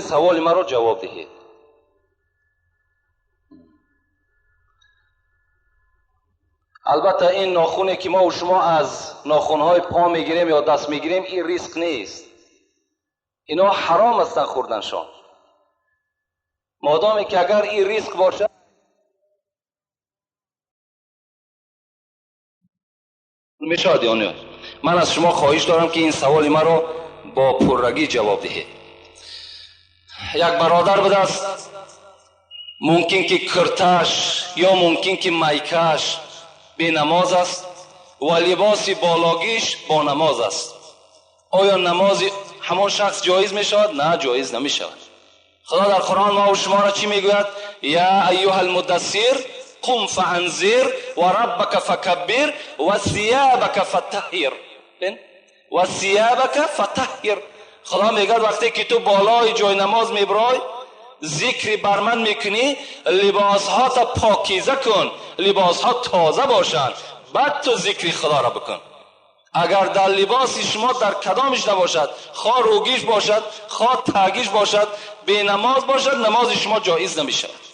سوال مرا جواب دهید. البته این ناخونی که ما و شما از ناخونهای پا میگیریم یا دست میگیریم این ریسک نیست. اینا حرام است خوردنشان. مادامی که اگر این ریسک باشه میشود یا نه. من از شما خواهش دارم که این سوال مرا با پررگی جواب دهید. یک برادر بود است، ممکن که کرتش یا ممکن که میکش بی نماز است و لباس بالاگیش با نماز است. آیا نماز همان شخص جایز می شود؟ نه، جایز نمی شود. خدا در قرآن ما و شما را چی می گوید؟ یا ایها المدثر قم فانذر و ربک فکبر و ثیابک فطهر. و ثیابک فطهر. خدا میگه وقتی که تو بالای جای نماز میبرای، ذکر بر من میکنی، لباس ها تا پاکیزه کن، لباس ها تازه باشند، بعد تو ذکر خدا را بکن. اگر در لباس شما در کدامش نباشد، خواه روگیش باشد، خواه تاگیش باشد، بی نماز باشد، نماز شما جایز نمیشد.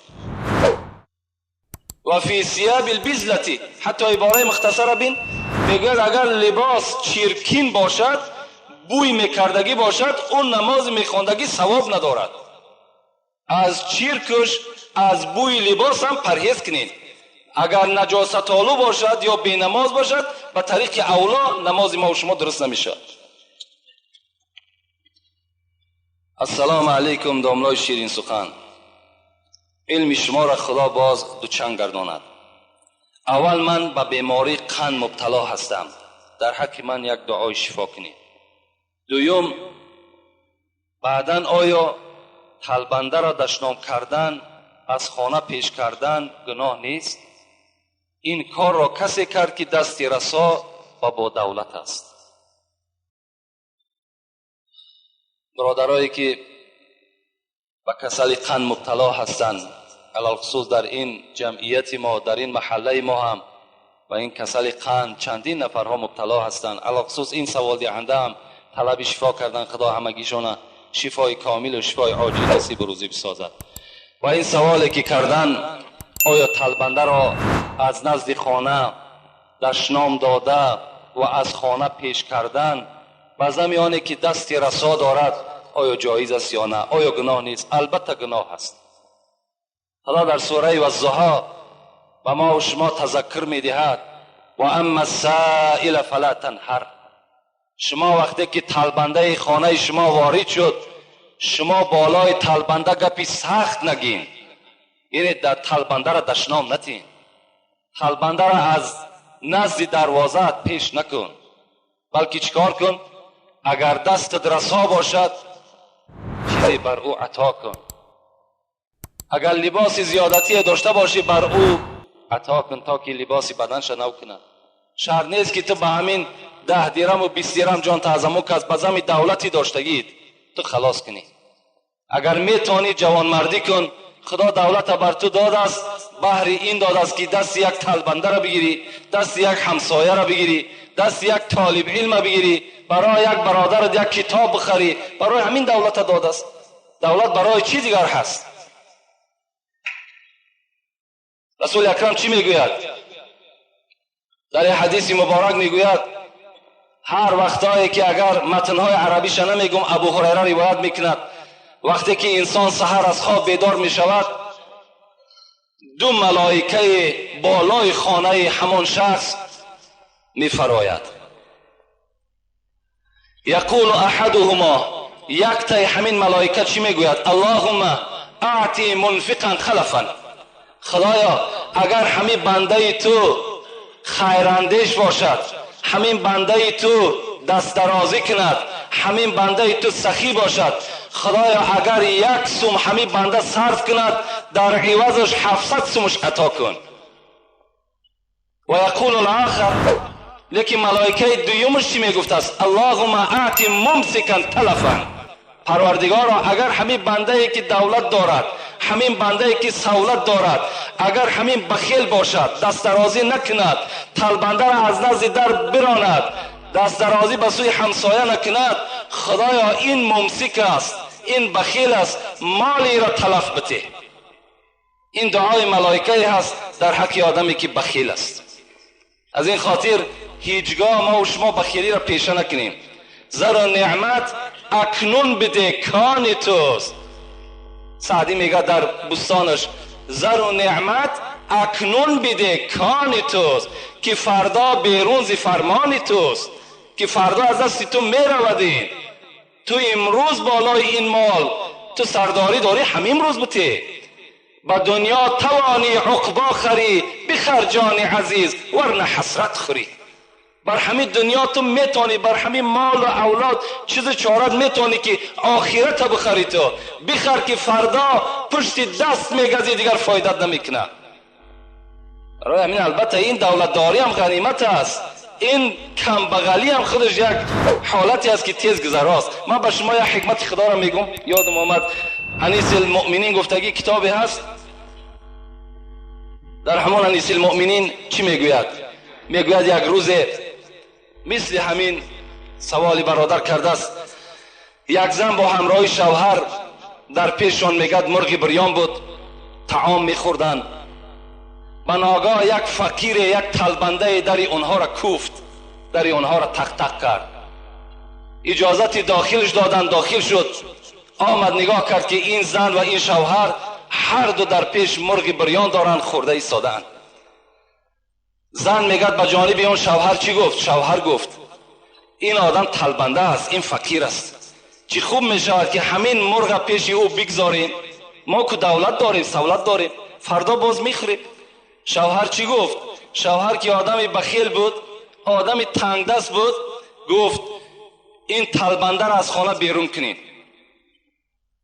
و فی ثیاب البزلتی، حتی عباره مختصر بین میگه اگر لباس چیرکین باشد، بوی میکردگی باشد، اون نماز میخواندگی ثواب ندارد. از چیرکش، از بوی لباس هم پرهیز کنید. اگر نجاست آلو باشد یا بی نماز باشد، به طریق اولا نماز ما و شما درست نمیشد. السلام علیکم داملای شیرین سخن. علم شما را خدا باز دوچنگ گرداند. اول من به بیماری قند مبتلا هستم، در حق من یک دعای شفا کنید. دویم، بعداً آیا تلبنده را دشنام کردن، از خانه پیش کردن گناه نیست؟ این کار را کسی کرد که دستی رسا و با دولت است. برادرایی که به کسل قند مبتلا هستند، علاوه خصوص در این جمعیت ما، در این محله ما هم و این کسل قند چندین نفرها مبتلا هستند. علاوه خصوص این سوال دهنده هم طلب شفا کردن، خدا همگیشان شفای کامل و شفای عاجل نصیب و روزی بسازد. و این سوالی که کردن، آیا تلبنده را از نزد خانه دشنام داده و از خانه پیش کردن و زمیانی که دستی رسا دارد آیا جایز است یا نه؟ آیا گناه نیست؟ البته گناه است. خدا در سوره والضحی و ما و شما تذکر می دهد و اما السائل فلا تنهر. شما وقتی که تلبنده خانه شما وارد شد، شما بالای تلبنده گپی سخت نگین، یعنی در تلبنده را دشنام نتین، تلبنده را از نزد دروازه پیش نکن، بلکه چیکار کن؟ اگر دست رسا باشد چیزی بر او عطا کن. اگر لباس زیادتی داشته باشی بر او عطا کن تا که لباس بدنش نو کنه. شرط نیست که تو به همین 10 درم و 20 درم جان تعظمو که از بزم دولتی داشتگید تو خلاص کنی. اگر میتونی جوان مردی کن، خدا دولت بر تو داده است، بهر این داده است که دست یک تلبنده را بگیری، دست یک همسایه را بگیری، دست یک طالب علم را بگیری، برای یک برادر یک کتاب بخری. برای همین دولت داده است. دولت برای چی دیگر هست؟ رسول اکرم چی میگوید؟ در حدیث مبارک میگوید هر وقتایی که اگر متنهای عربیش نمیگم، ابو هریره روایت میکند وقتی که انسان سحر از خواب بیدار میشود، 2 ملائکه بالای خانه همان شخص میفراید. یقول احدهما، یک تای همین ملائکه چی میگوید؟ اللهم اعطی منفقا خلفا. خدایا اگر همین بنده تو خیراندیش باشد، همین بنده تو دست درازی کند، همین بنده تو سخی باشد، خدایا اگر 1 سوم همین بنده صرف کند، در عوضش 700 سومش عطا کن. و یقول الاخر، لیکن ملائکه دویمش چی میگفت است؟ اللهم اعطی ممسکا تلفا. پروردگارا اگر همین بنده ای که دولت دارد، همین بنده ای که سهولت دارد، اگر همین بخیل باشد، دست درازی نکند، تلبنده را از نزد در براند، دست درازی به سوی همسایه نکند، خدایا این ممسک است، این بخیل است، مالی را تلف بده. این دعای ملائکه هست در حق آدمی که بخیل است. از این خاطر هیچگاه ما و شما بخیلی را پیشه نکنیم. زر و نعمت اکنون بده کان توست. سعدی میگه در بستانش زر و نعمت اکنون بده کان توست، که فردا بیرون ز فرمان توست، که فردا از دست تو میرودین. تو امروز بالای این مال تو سرداری داری، همین روز بته. با دنیا توانی عقبا خری، بخر جان عزیز ورنه حسرت خوری. بر همین دنیا تو میتونی، بر همین مال و اولاد چیز چارت میتونی که آخرت بخری. تو بخر که فردا پشت دست میگزی، دیگر فایدت نمیکنه. برای همین البته این دولتداری هم غنیمت است، این کم بغلی هم خودش یک حالتی است که تیز گذراست. من به شما یک حکمت خدا را میگم، یادم آمد. انیس المؤمنین گفتگی کتابی هست. در همان انیس المؤمنین چی میگوید؟ میگوید یک روز مثل همین سوالی برادر کرده است. یک زن با همراه شوهر در پیششان میگد مرغ بریان بود، طعام میخوردن. به ناگاه یک فقیر، یک طلبنده در اونها را کوفت، در اونها را تق تق کرد. اجازت داخلش دادن، داخل شد. آمد نگاه کرد که این زن و این شوهر هر دو در پیش مرغ بریان دارند، خورده ایستادند. زن میگد به جانب اون شوهر چی گفت؟ شوهر گفت این آدم طلبنده است، این فقیر است. چی خوب میشود که همین مرغ پیش او بگذاریم، ما که دولت داریم، سولت داریم، فردا باز میخوریم. شوهر چی گفت؟ شوهر که آدم بخیل بود، آدم تنگ دست بود، گفت این طلبنده را از خانه بیرون کنین.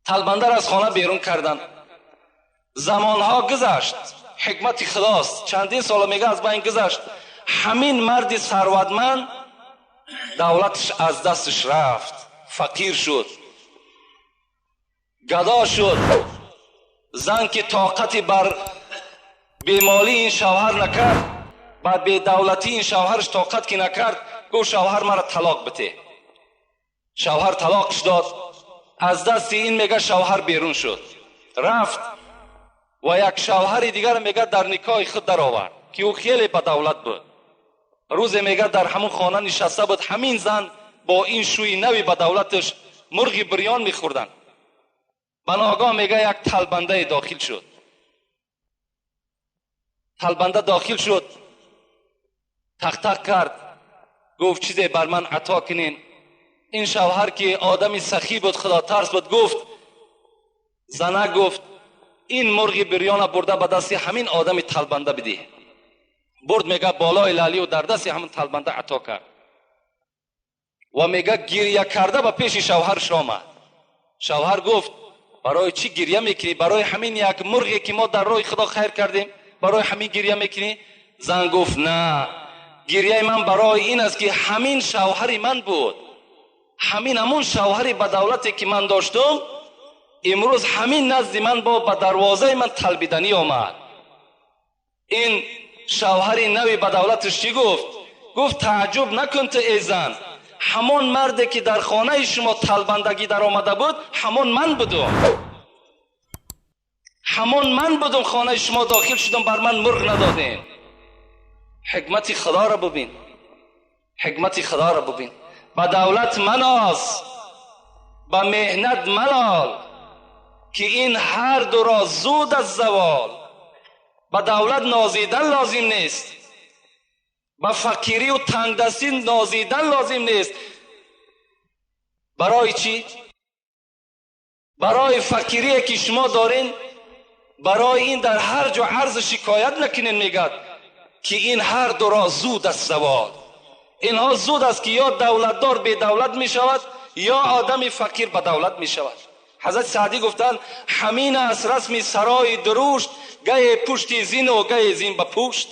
طلبنده را از خانه بیرون کردن. زمانها گذشت، حکمت خداست. چندین سال میگه از بین گذشت. همین مرد ثروتمند دولتش از دستش رفت، فقیر شد، گدا شد. زن که طاقتی بر بیمالی این شوهر نکرد، بر بیدولتی این شوهرش طاقت که نکرد، گفت شوهر مرا طلاق بده. شوهر طلاقش داد. از دست این میگه شوهر بیرون شد، رفت و یک شوهر دیگر میگه در نکاح خود در آورد که او خیلی با دولت بود. روز میگه در همون خانه نشسته بود، همین زن با این شوی نوی با دولتش مرغ بریان میخوردن. بناگاه میگه یک طلبنده داخل شد. طلبنده داخل شد، تق تق کرد، گفت چیزی بر من عطا کنین. این شوهر که آدمی سخی بود، خدا ترس بود، گفت زنه گفت این مرغ بریان برده به دست همین آدم طلبنده بده. برد میگه بالای لالی و در دست همین طلبنده عطا کرد و میگه گریه کرده به پیش شوهرش آمد. شوهر گفت برای چی گریه میکنی؟ برای همین یک مرغی که ما در راه خدا خیر کردیم، برای همین گریه میکنی؟ زن گفت نه، گریه من برای این است که همین شوهر من بود، همون شوهری با دولتی که من داشتم امروز همین نزد من با دروازه من طلبیدنی آمد. این شوهری نوی با دولتش چی گفت؟ گفت تعجب نکن تو ای زن، همون مردی که در خانه شما طلبندگی در آمده بود همون من بودم، همون من بودم، خانه شما داخل شدم، بر من مرغ ندادین. حکمت خدا را ببین، حکمت خدا را ببین. با دولت مناس، با مهنت ملال، که این هر دو را زود از زوال. با دولت نازیدن لازم نیست، با فقیری و تنگ دستی نازیدن لازم نیست. برای چی؟ برای فقیری که شما دارین، برای این در هر جا عرض شکایت نکنین. میگد که این هر دو را زود از زوال. اینها زود است که یا دولتدار به دولت می شود یا آدم فقیر به دولت می شود. حضرت سعدی گفتند همین است رسم سرای درشت، گه پشت زین و گه زین به پشت.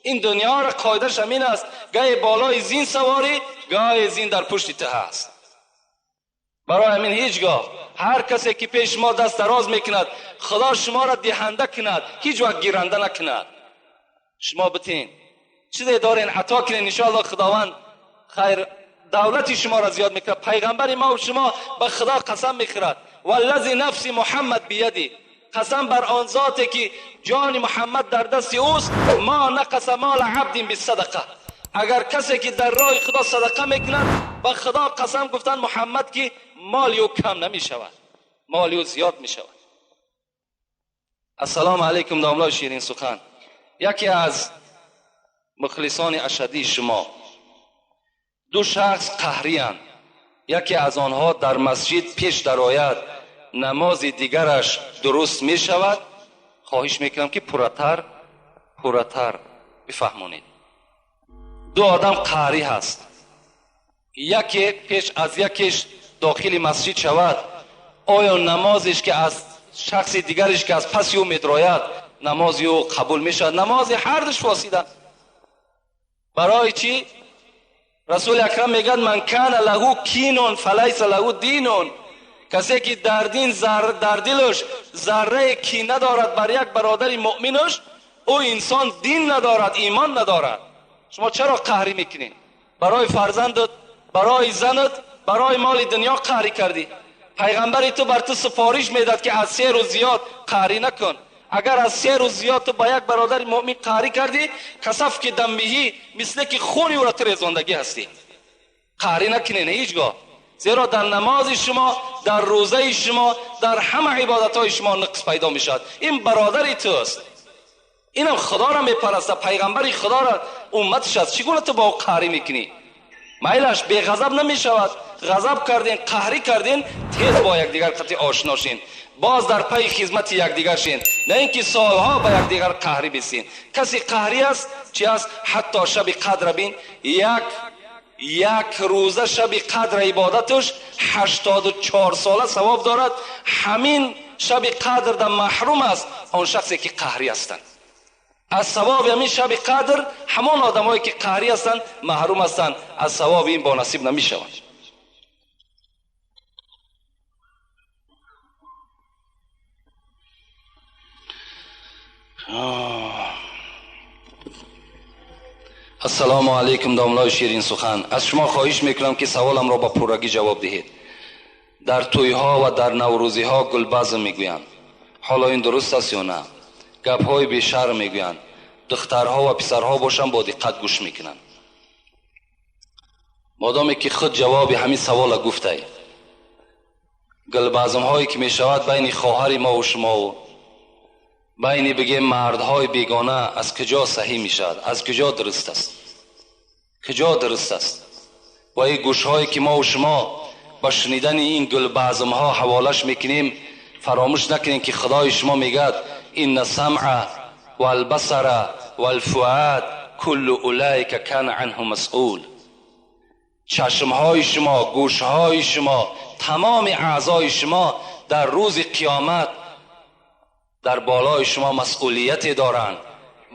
این دنیا را قاعدش همین است، گه بالای زین سواری، گه زین در پشت ته است. برای همین هیچگاه هر کسی که پیش ما دست دراز میکند خدا شما را دهنده کند، هیچ وقت گیرنده نکند. شما بتین چیزی دارین عطا کنین، انشاءالله خداوند خیر دولت شما را زیاد میکنه. پیغمبر ما و شما به خدا قسم میخورد والذی نفس محمد بیدی، قسم بر آن ذاتی که جان محمد در دست اوست، ما نقص مال عبد بالصدقه، اگر کسی که در راه خدا صدقه میکند با خدا قسم گفتن محمد که مال او کم نمی شود، مال او زیاد می شود. السلام علیکم داملای شیرین سخن. یکی از مخلصان اشدی شما، دو شخص قهری اند، یکی از آنها در مسجد پیش درآید نماز دیگرش درست می شود، خواهش میکنم که پرتر بفهمونید. دو آدم قهری هست، یکی پیش از یکیش داخل مسجد شود، آیا نمازش که از شخص دیگرش که از پس او میدراید نماز او قبول می شود؟ نماز هر دوش فاسد. برای چی؟ رسول اکرم میگه من کان له کین فلیس له دین، کسی که در دین در دلش ذره کینه دارد بر یک برادر مؤمنش، او انسان دین ندارد، ایمان ندارد. شما چرا قهری میکنین؟ برای فرزندت، برای زنت، برای مال دنیا قهری کردی. پیغمبر تو بر تو سفارش میداد که از 3 روز زیاد قهری نکن. اگر از 3 روز زیاد تو با یک برادر مؤمن قهری کردی، کسف که دم میهی مثل که خونی او را تو ریزاندگی هستی. قهری نکنین هیچگاه، زیرا در نماز شما، در روزه شما، در همه عبادت های شما نقص پیدا میشد. این برادر توست، اینم خدا را میپرسته، پیغمبر خدا را امتش است، چگونه تو با او قهری میکنی؟ میلش بی غضب نمیشود، غضب کردین، قهری کردین، تیز با یکدیگر قطعی آشنا شین، باز در پی خدمت یکدیگر شین، نه اینکه سالها با یکدیگر قهری بسین. کسی قهری است چی است؟ حتی شب قدر بین، یک روزه شب قدر عبادتش 84 ساله ثواب دارد. همین شب قدر در محروم است آن شخصی که قهری هستند از ثواب همین شب قدر. همان آدمایی که قهری هستند محروم هستند از ثواب این، با نصیب نمی شوند. السلام علیکم داملای شیرین سخن. از شما خواهش میکنم که سوالم را با پورگی جواب دهید. در تویها و در نوروزی ها گلبزم میگویند، حالا این درست است یا نه؟ گپ های بیشرم میگویند. دخترها و پسرها باشن با دقت گوش میکنن. مادامی که خود جواب همین سوال گفته، گلبزم هایی که میشود بین خواهر ما و شما و بین بگه مردهای بیگانه از کجا صحیح میشود؟ از کجا درست است؟ کجا درست است؟ و این گوش هایی که ما و شما با شنیدن این گلبزم ها حوالش میکنیم، فراموش نکنیم که خدای شما میگه این السمع والبصر والفؤاد کل اولئک کان عنه مسئول. چشم های شما، گوش های شما، تمام اعضای شما در روز قیامت در بالای شما مسئولیتی دارند.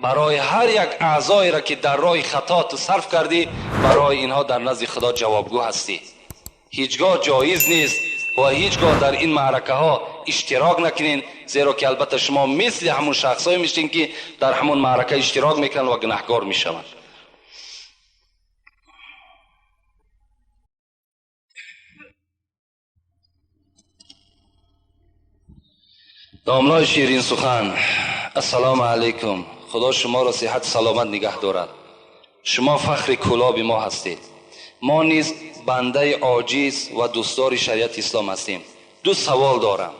برای هر یک اعضایی را که در راه خطا تو صرف کردی، برای اینها در نزد خدا جوابگو هستی. هیچگاه جایز نیست و هیچگاه در این معرکه ها اشتراک نکنین، زیرا که البته شما مثل همون شخصایی میشین که در همون معرکه اشتراک میکنن و گناهکار میشوند. داملای شیرین سخن، السلام علیکم. خدا شما را صحت سلامت نگه دارد. شما فخر کلاب ما هستید. ما نیز بنده عاجز و دوستدار شریعت اسلام هستیم. دو سوال دارم.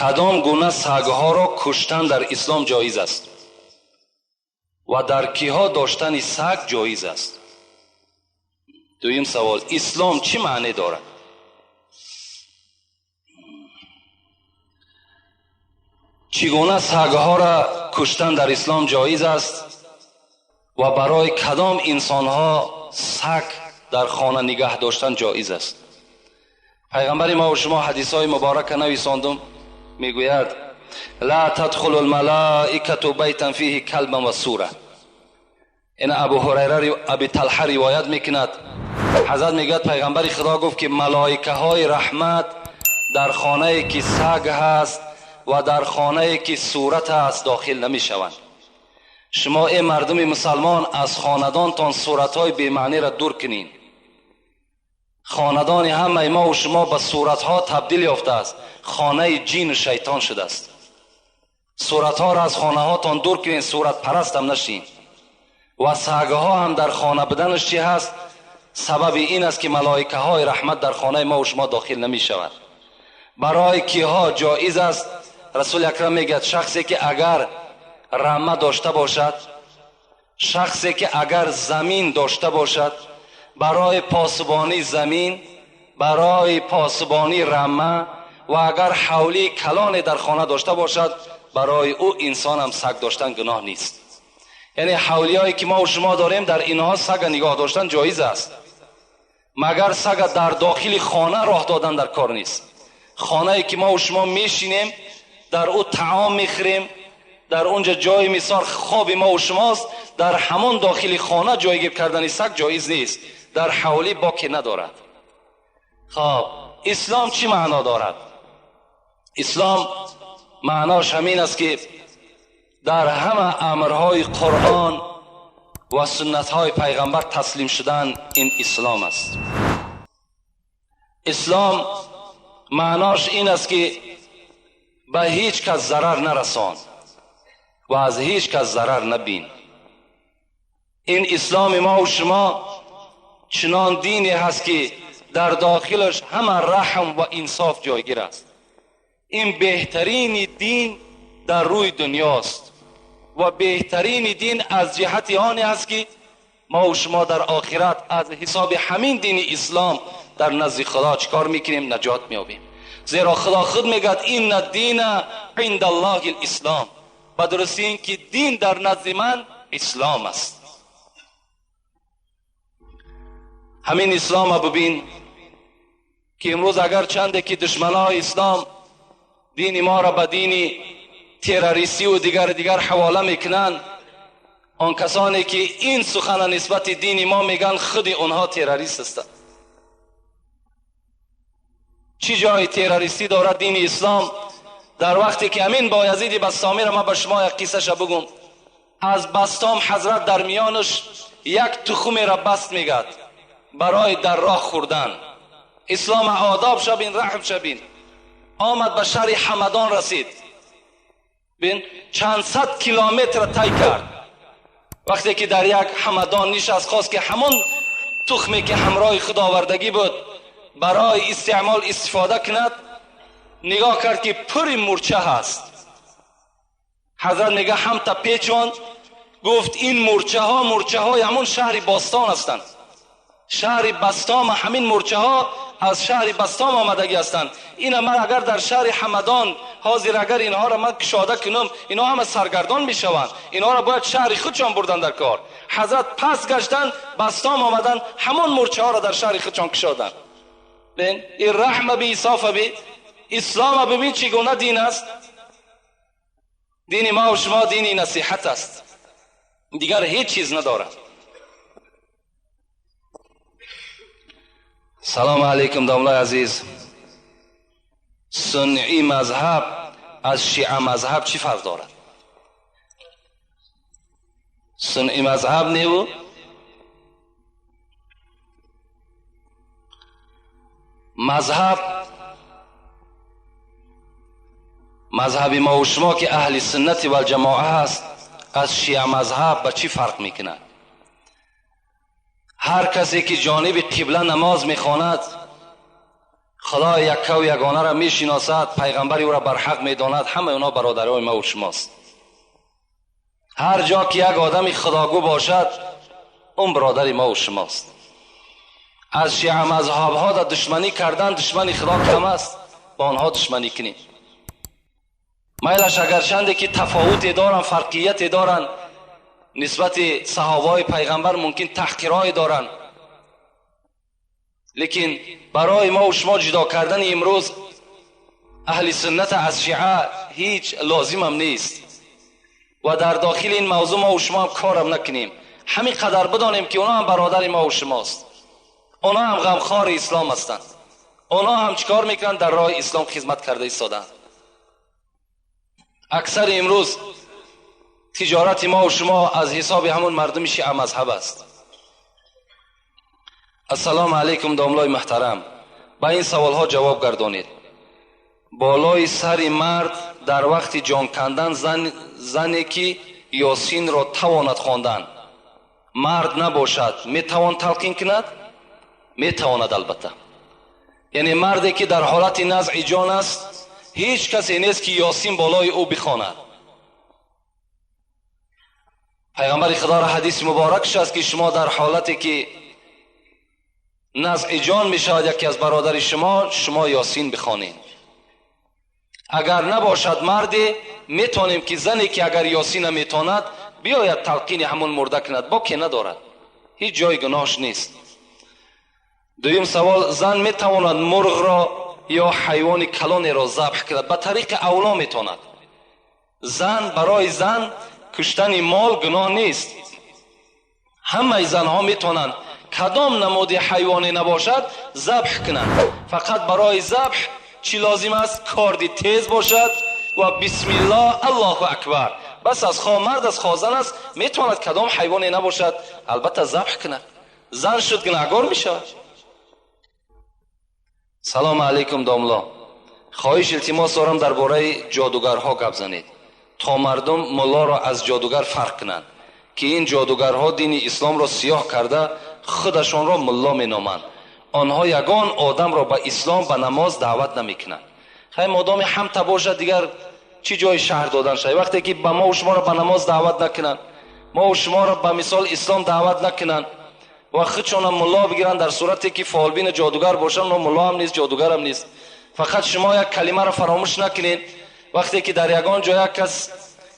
کدام گونه سگها را کشتن در اسلام جایز است و در کیها داشتن سگ جایز است؟ دویم سوال، اسلام چی معنی دارد؟ چگونه سگها را کشتن در اسلام جایز است و برای کدام انسانها سگ در خانه نگه داشتن جایز است؟ پیغمبر ما و شما حدیث های مبارک نویساندم، میگوید لا تدخل الملائکه بیتا فیه کلب و سوره. این ابو هریره ابی طلحه روایت میکند. حضرت میگه پیغمبر خدا گفت که ملائکه های رحمت در خانه که سگ هست و در خانه که صورت هست داخل نمی شوند. شما ای مردم مسلمان از خاندانتان صورتهای بی‌معنی را دور کنین. خاندان همه ما و شما به صورتها تبدیل یافته است، خانه جین و شیطان شده است. صورتها را از خانه هاتان دور کنین، صورت پرست هم نشین. و سگه ها هم در خانه بدنش چی هست؟ سبب این است که ملائکه های رحمت در خانه ما و شما داخل نمی شود. برای کیها جایز است؟ رسول اکرم میگه شخصی که اگر رمه داشته باشد، شخصی که اگر زمین داشته باشد، برای پاسبانی زمین، برای پاسبانی رمه و اگر حولی کلان در خانه داشته باشد، برای او انسان هم سگ داشتن گناه نیست. یعنی حولی هایی که ما و شما داریم در اینها سگ نگاه داشتن جایز است، مگر سگ در داخل خانه راه دادن در کار نیست. خانه ای که ما و شما میشینیم در او طعام میخوریم، در اونجا جای مثال خواب ما و شماست، در همون داخل خانه جایگیر کردن سگ جایز نیست، در حولی باکی ندارد. خب اسلام چی معنا دارد؟ اسلام معناش همین است که در همه امرهای قرآن و سنتهای پیغمبر تسلیم شدن، این اسلام است. اسلام معناش این است که به هیچ کس ضرر نرسان و از هیچ کس ضرر نبین. این اسلام ما و شما چنان دینی هست که در داخلش همه رحم و انصاف جایگیر است. این بهترین دین در روی دنیاست و بهترین دین از جهت آنی است که ما و شما در آخرت از حساب همین دین اسلام در نزد خدا چکار میکنیم؟ نجات میابیم. زیرا خدا خود میگه این الدین عند الله الاسلام، به درستی این که دین در نزد من اسلام است. همین اسلام ببین که امروز اگر چنده که دشمنان اسلام دین ما را به دین تروریستی و دیگر حواله میکنن، آن کسانی که این سخن نسبت دین ما میگن خود اونها تروریست هستند. چی جای تروریستی دارد دین اسلام؟ در وقتی که امین بایزید بسطامی را ما به شما یک قصه شا بگم. از بسطام حضرت در میانش یک تخم را بست میگد برای در راه خوردن. اسلام آداب شبین، رحم شبین. آمد به شهر حمدان رسید، بین چند صد کیلومتر طی کرد. وقتی که در یک حمدان نشست، خواست که همون تخمی که همراه خداوردگی بود برای استعمال استفاده کند، نگاه کرد که پر مورچه هست. حضرت میگه هم تا پیچون، گفت این مورچه های همون شهر باستان هستند. شهر بستام، همین مورچه ها از شهر بستام آمدگی هستند. این من اگر در شهر حمدان حاضر اگر اینها را من کشاده کنم، اینها همه سرگردان میشوند، اینها را باید شهر خودشان بردن در کار. حضرت پس گشتن بستام آمدن، همون مورچه ها را در شهر خودشان کشادن. ببین این رحم بی انصاف بی اسلام ببین چگونه دین است. دین ما و شما دین نصیحت است، دیگر هیچ چیز ندارد. سلام علیکم داملای عزیز. سنی مذهب از شیعه مذهب چی فرق دارد؟ سنی مذهب نیو مذهب ما و شما که اهل سنت و الجماعه هست از شیعه مذهب به چی فرق میکنه؟ هر کسی که جانب قبله نماز میخواند، خدا یک و یگانه را میشناسد، پیغمبری او را بر حق میداند، همه اونا برادرای ما و شماست. هر جا که یک آدم خداگو باشد، اون برادر ما و شماست. از شیعه مذهب ها در دشمنی کردن، دشمنی خدا کم است، با آنها دشمنی کنیم. میلش اگر چنده که تفاوتی دارن، فرقیتی دارن، نسبت صحابه پیغمبر ممکن تحقیرای دارن، لیکن برای ما و شما جدا کردن امروز اهل سنت از شیعه هیچ لازم هم نیست و در داخل این موضوع ما و شما هم کارم نکنیم. همین قدر بدانیم که اونا هم برادر ما و شماست، اونا هم غمخوار اسلام هستند، اونا هم چیکار میکنن؟ در راه اسلام خدمت کرده ایستادن. اکثر امروز تجارت ما و شما از حساب همون مردم شیعه مذهب است. السلام علیکم داملای محترم، با این سوال ها جواب گردانید. بالای سر مرد در وقت جان کندن زنی که یاسین را تواند خواندن مرد نباشد می توان تلقین کند؟ می تواند البته. یعنی مردی که در حالت نزع جان است هیچ کسی نیست که یاسین بالای او بخواند. پیغمبر خدا را حدیث مبارکش است که شما در حالتی که نزع جان می شود یکی از برادر شما یاسین بخوانید. اگر نباشد مردی میتونیم که زنی که اگر یاسین میتواند بیاید تلقین همون مرده کند، با که ندارد، هیچ جای گناهش نیست. دویم سوال، زن میتواند مرغ را یا حیوان کلانی را ذبح کند؟ به طریق اولا میتواند. برای زن کشتن مال گناه نیست. همه زنها میتونند کدام نمود حیوانی نباشد ذبح کنند. فقط برای ذبح چی لازم است؟ کاردی تیز باشد و بسم الله الله اکبر. بس از خواه مرد از خواه زن است میتواند کدام حیوانی نباشد البته ذبح کند. زن شد گناهکار میشود. سلام علیکم داملا، خواهش التماس دارم درباره جادوگرها گپ زنید تا مردم ملا را از جادوگر فرق کنند که این جادوگرها دین اسلام را سیاه کرده خودشان را ملا مینامند. آنها یگان آدم را به اسلام به نماز دعوت نمیکنند. خیلی مادام همتا باشد دیگر چی جای شهر دادن شد؟ وقتی که به ما و شما را به نماز دعوت نکنند، ما و شما را به مثال اسلام دعوت نکنند و خودشان هم ملا بگیرند، در صورتی که فالبین جادوگر باشند، نه ملا هم نیست جادوگر هم نیست. فقط شما یک کلمه را فراموش نکنید. وقتی که در یگان جای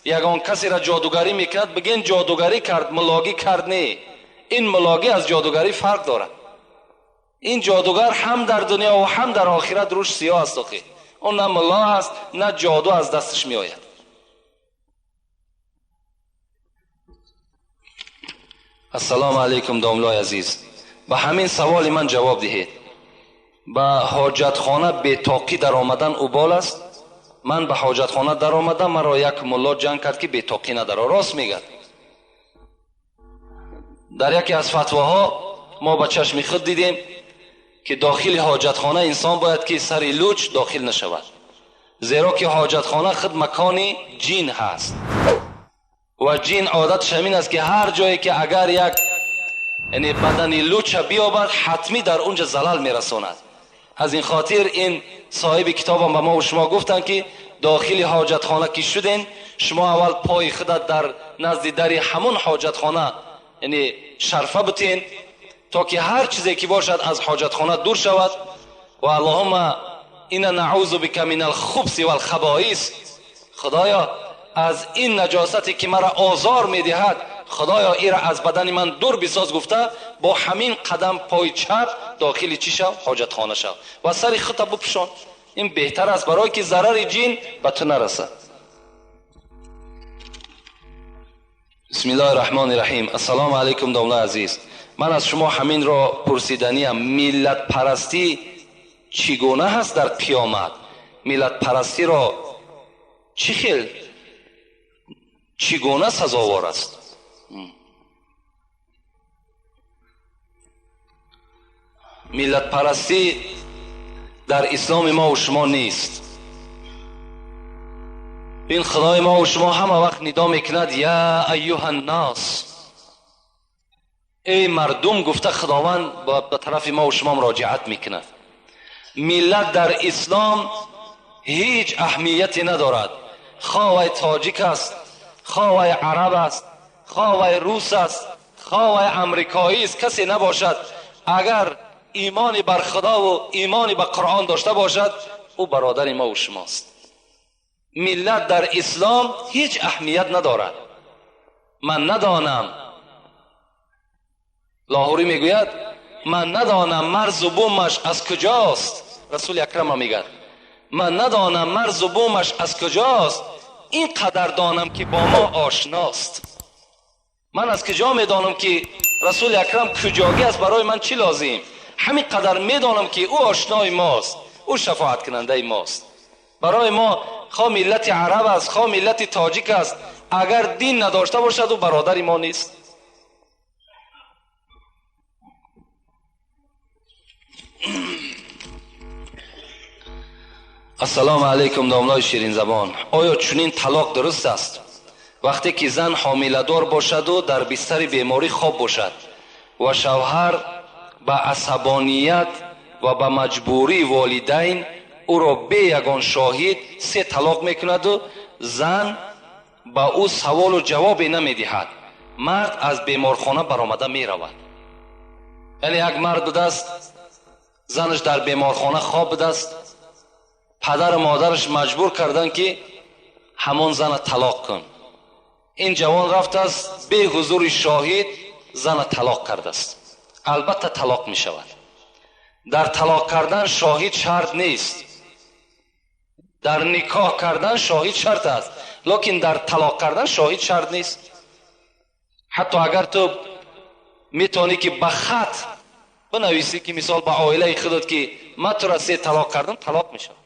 یگان کسی را جادوگری میکند بگین جادوگری کرد، ملاگی کرد. نه، این ملاگی از جادوگری فرق دارد. این جادوگر هم در دنیا و هم در آخرت روش سیاه است. اون نه ملا است نه جادو از دستش می آید. السلام علیکم داملای عزیز، به همین سوال من جواب دهید. به حاجتخانه بی‌طاقی در آمدن اوبال است؟ من به حاجتخانه در آمدم، مرا یک ملا جنگ کرد که بی‌طاقی نداره. راست میگه. در یکی از فتواها ما به چشم خود دیدیم که داخل حاجتخانه انسان باید که سر لوچ داخل نشود، زیرا که حاجتخانه خود مکان جین هست و جین عادت همین است که هر جایی که اگر یک یعنی بدن لوچ بیابد حتمی در اونجا زلال میرساند. از این خاطر این صاحب کتاب هم به ما و شما گفتن که داخل حاجتخانه که شدین شما اول پای خودت در نزد در همون حاجتخانه یعنی شرفه بتین تا که هر چیزی که باشد از حاجتخانه دور شود. و اللهم اینا نعوذ بک من الخبث والخبائث. خدایا از این نجاستی که مرا آزار میدهد خدایا این را از بدن من دور بساز گفته با همین قدم پای چپ داخل چی شو؟ حاجتخانه شو و سر خطا بپوشان. این بهتر است برای که ضرر جین به تو نرسه. بسم الله الرحمن الرحیم. السلام علیکم داملا عزیز، من از شما همین را پرسیدنیم. ملت پرستی چگونه هست در قیامت؟ ملت پرستی را چگونه سزاوار است؟ ملت پرستی در اسلام ما و شما نیست. این خدای ما و شما همه وقت ندا میکند یا ایها الناس، ای مردم گفته خداوند به طرف ما و شما مراجعت میکند. ملت در اسلام هیچ اهمیتی ندارد. خواه تاجیک است، خواه عرب است، خواه روس است، خواه امریکایی است، کسی نباشد اگر ایمانی بر خدا و ایمانی به قرآن داشته باشد او برادر ما و شماست. ملت در اسلام هیچ اهمیت ندارد. من ندانم، لاهوری میگوید من ندانم مرز و بومش از کجاست. رسول اکرم میگه من ندانم مرز و بومش از کجاست، این قدر دانم که با ما آشناست. من از کجا میدانم که رسول اکرم کجاگی است؟ برای من چی لازم؟ همین قدر میدانم که او آشنای ماست، او شفاعت کننده ماست. برای ما خواه ملت عرب است، خواه ملت تاجیک است، اگر دین نداشته باشد او برادر ما نیست. السلام علیکم دامنای شیرین زبان. آیا چنین طلاق درست است؟ وقتی که زن حامله‌دار باشد و در بستر بیماری خواب باشد و شوهر با عصبانیت و با مجبوری والدین او را به یگان شاهد 3 طلاق میکند و زن با او سوال و جواب نمیدهد، مرد از بیمارخانه برآمده میرود. یعنی یک مرد بوده است، زنش در بیمارخانه خواب بوده است، پدر و مادرش مجبور کردن که همان زن طلاق کن. این جوان رفته است به حضور شاهد زن طلاق کرده است. البته طلاق می شود. در طلاق کردن شاهد شرط نیست. در نکاح کردن شاهد شرط است، لیکن در طلاق کردن شاهد شرط نیست. حتی اگر تو میتونی که به خط بنویسی که مثال به عائله خودت که من تو را 3 طلاق کردم، طلاق می شود.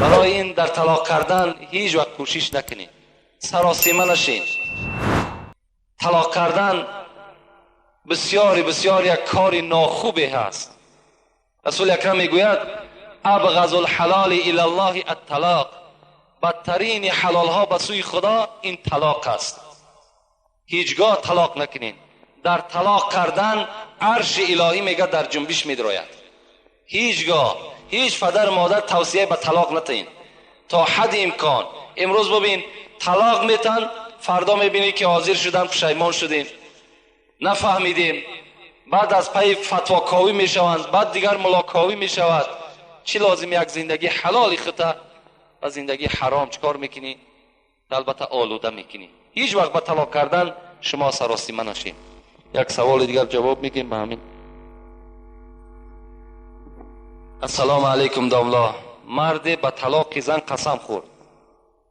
برای این در طلاق کردن هیچ وقت کوشش نکنید، سراسیمه نشین. طلاق کردن بسیار یک کار ناخوبی هست. رسول اکرم میگوید ابغض الحلال الی الله الطلاق، بدترین حلال ها به سوی خدا این طلاق است. هیچگاه طلاق نکنین. در طلاق کردن عرش الهی میگه در جنبش میدراید. هیچگاه هیچ پدر مادر توصیه به طلاق نتین تا حد امکان. امروز ببین طلاق میتن، فردا میبینی که حاضر شدن پشیمان شدیم، نفهمیدیم، بعد از پی فتواکاوی میشوند، بعد دیگر ملاکاوی میشود. چی لازم یک زندگی حلال خطا و زندگی حرام چکار میکنی؟ البته آلوده میکنی. هیچ وقت به طلاق کردن شما سراسیمه نشین. یک سوال دیگر جواب میگیم به همین. السلام علیکم داملا. مرد به طلاق زن قسم خورد،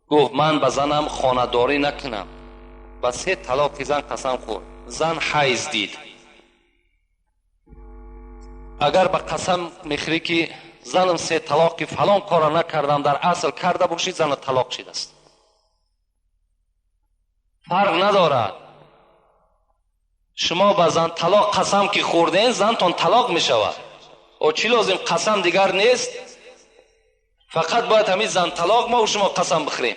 گفت من به زنم خانه‌داری نکنم. به 3 طلاق زن قسم خورد. زن حیض دید. اگر به قسم میخوری که زنم 3 طلاق فلان کار نکردم، در اصل کرده باشید، زن طلاق شده است. فرق ندارد. شما به زن طلاق قسم که خوردین، زنتون طلاق میشود. او چی لازم؟ قسم دیگر نیست، فقط باید همین زن طلاق ما و شما قسم بخوریم.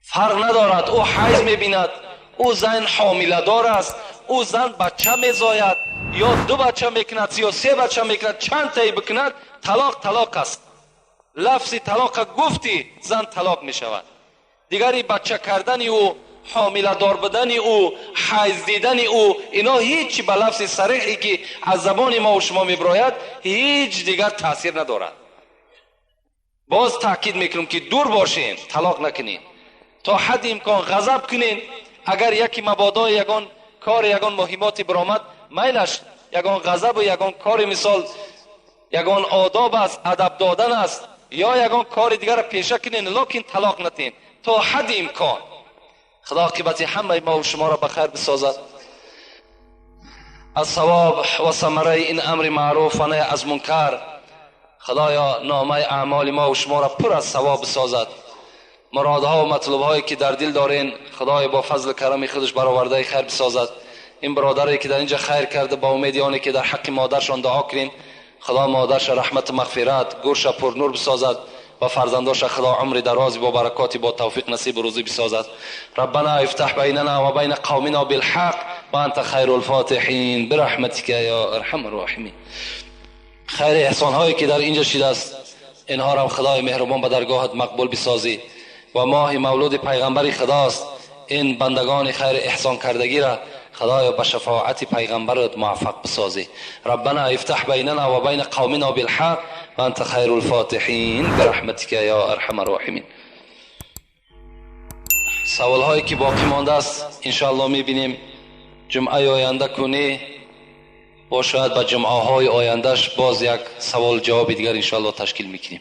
فرق ندارد. او حیض میبیند، او زن حامله دار است، او زن بچه میزاید، یا 2 بچه میکند یا 3 بچه میکند، چند تایی بکند، طلاق است. لفظ طلاق گفتی زن طلاق میشود. دیگری بچه کردن او، حامله دار بدن او، حیض دیدن او، اینا هیچ به لفظ صریحی که از زبان ما و شما میبراید هیچ دیگر تاثیر ندارد. باز تاکید میکنم که دور باشین، طلاق نکنین. تا حد امکان غضب کنین. اگر یکی مبادا یگان کار یگان مهماتی برآمد، میلش یگان غضب و یگان کار مثال یگان آداب است، ادب دادن است، یا یگان کار دیگر را پیشه کنین، لیکن طلاق نتین تا حد امکان. خدا عاقبت همه ما و شما را بخیر بسازد. از ثواب و ثمره این امر معروف و نهی از منکر خدایا نامه اعمال ما و شما را پر از ثواب بسازد. مرادها و مطلوبهایی که در دل دارین خدای با فضل کرم خودش برآورده خیر بسازد. این برادری که در اینجا خیر کرده با امید آنی که در حق مادرشان دعا کنیم خدا مادرش رحمت مغفرت گورش پر نور بسازد و فرزنداش خدا عمر دراز با برکاتی با توفیق نصیب روزی بسازد. ربنا افتح بیننا و بین قومنا بالحق و انت خیر الفاتحین برحمتک یا ارحم الراحمین. خیر احسان هایی که در اینجا شده است اینها را خدای مهربان به درگاهت مقبول بسازی و ماه مولود پیغمبر خداست. این بندگان خیر احسان کردگی را خدایا به شفاعت پیغمبرت موفق بسازی. ربنا افتح بیننا و بین قومنا بالحق و انت خیر الفاتحین برحمتک یا ارحم الراحمین. سوال هایی که باقی مانده است انشاءالله میبینیم جمعه آینده کنی و شاید به جمعه های آیندهش باز یک سوال جواب دیگر انشاءالله تشکیل میکنیم.